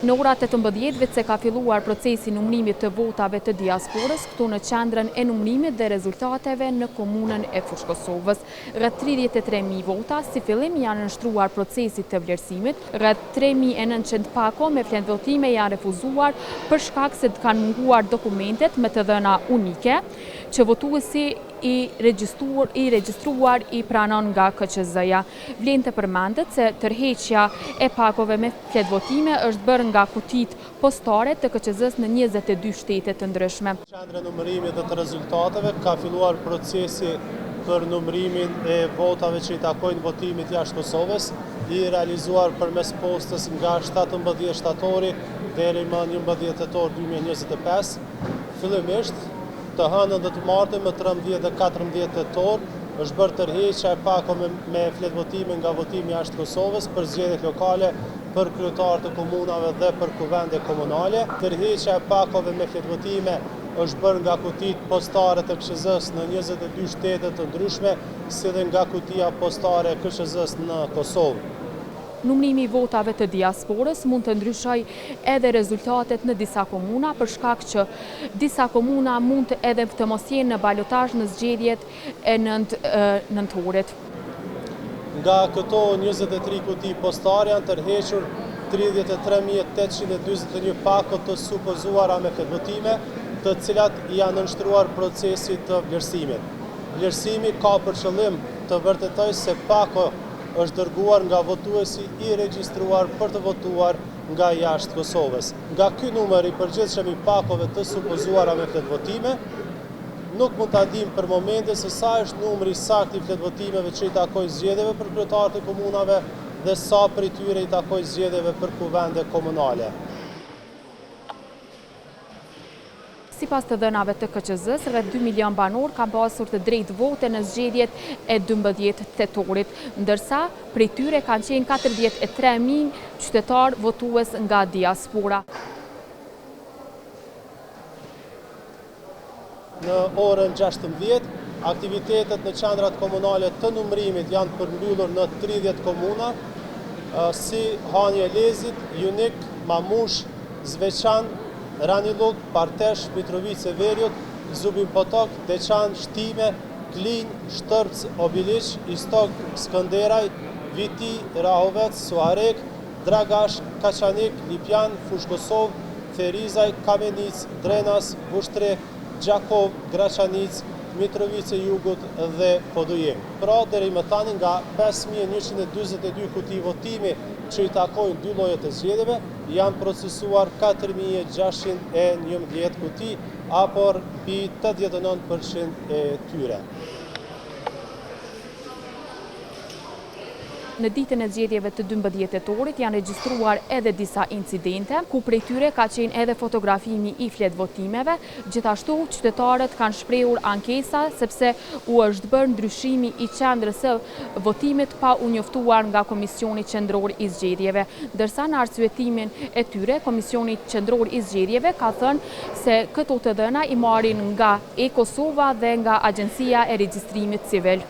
Në orat 18 se ka filluar procesi numërimit të votave të diasporës këtu në qendrën e numërimit dhe rezultateve në komunën e Fushkosovës. Rreth 33.000 vota si fillim janë nënshtruar procesit të vlerësimit, rreth 3.900 pako me fletëvotime janë refuzuar për shkak se kanë munguar dokumentet me të dhëna unike që votuesi i regjistruar i pranon nga KQZ-ja. Vlen të përmendet se tërheqja e pakove me fletvotime është bërë nga kutit postare të KQZ-s në 22 shtete të ndryshme. Qendra e numërimit dhe të rezultateve ka filluar procesi për numërimin e votave që i takojnë votimit jashtë Kosovës, i realizuar përmes postës nga 17 shtatori deri më 11 tetor 2025. Fillimisht të hënën dhe të martën më 13 dhe 14 tetor është bërë tërheqja e pakove me fletvotime nga votimi jashtë Kosovës për zgjedhjet lokale, për kryetarë të komunave dhe për kuvende komunale. Tërheqja e pakove me fletvotime është bërë nga kutit postare të KQZ-s në 22 shtete të ndryshme, si dhe nga kutia postare e KQZ-s në Kosovë. Numërimi i votave të diasporës mund të ndryshoj edhe rezultatet në disa komuna për shkak që disa komuna mund të edhe të mos jenë në balotazh në zgjedhjet e nëntorit. Nga këto 23 kuti postare janë tërhequr 33.821 pako të supozuara me fletvotime, të cilat janë nënshtruar procesit të vlerësimit. Vlerësimi ka për qëllim të vërtetoj se pako është dërguar nga votuesi i regjistruar për të votuar nga jashtë Kosovës. Nga ky numër i përgjithshëm i pakove të supozuara me fletvotime, nuk mund ta dim për momentin se sa është numri saktë i fletvotimeve që i takojnë zgjedhjeve për kryetarët e komunave dhe sa prej tyre i takojnë zgjedhjeve për kuvende komunale. Sipas të dhënave të KQZ-s, rreth 2 milion banor kanë pasur të drejtë vote në zgjedhjet e 12 tetorit, ndërsa prej tyre kanë qenë 43.000 qytetarë votues nga diaspora. Në orën 16, aktivitetet në qendrat komunale të numërimit janë përmbyllur në 30 komuna, si Hanje Lezit, Junik, Mamush, Zveçan, Raniluk, Partesh, Mitrovice Veriut, Zubin Potok, Deçan, Shtime, Klin, Shtërpc, Obiliq, Istok, Skënderaj, Viti, Rahovec, Suarek, Dragash, Kaçanik, Lipjan, Fushkosov, Ferizaj, Kamenic, Drenas, Vushtre, Gjakov, Graçanic, Mitrovice Jugut dhe Podujim. Pra, deri më tani nga 5.142 kuti votimi që i takojnë dy llojet e zgjedhjeve, janë procesuar 4.611 kuti, apo mbi 89% e tyre. Në ditën e zgjedhjeve të 12 tetorit janë regjistruar edhe disa incidente, ku prej tyre ka qenë edhe fotografimi i fletvotimeve. Gjithashtu, qytetarët kanë shprehur ankesa sepse u është bërë ndryshimi i qendrës së votimit pa u njoftuar nga Komisioni Qendror i Zgjedhjeve. Ndërsa në arsyetimin e tyre, Komisioni Qendror i Zgjedhjeve ka thënë se këto të dhëna i marrin nga e-Kosova dhe nga Agjencia e Regjistrimit Civil.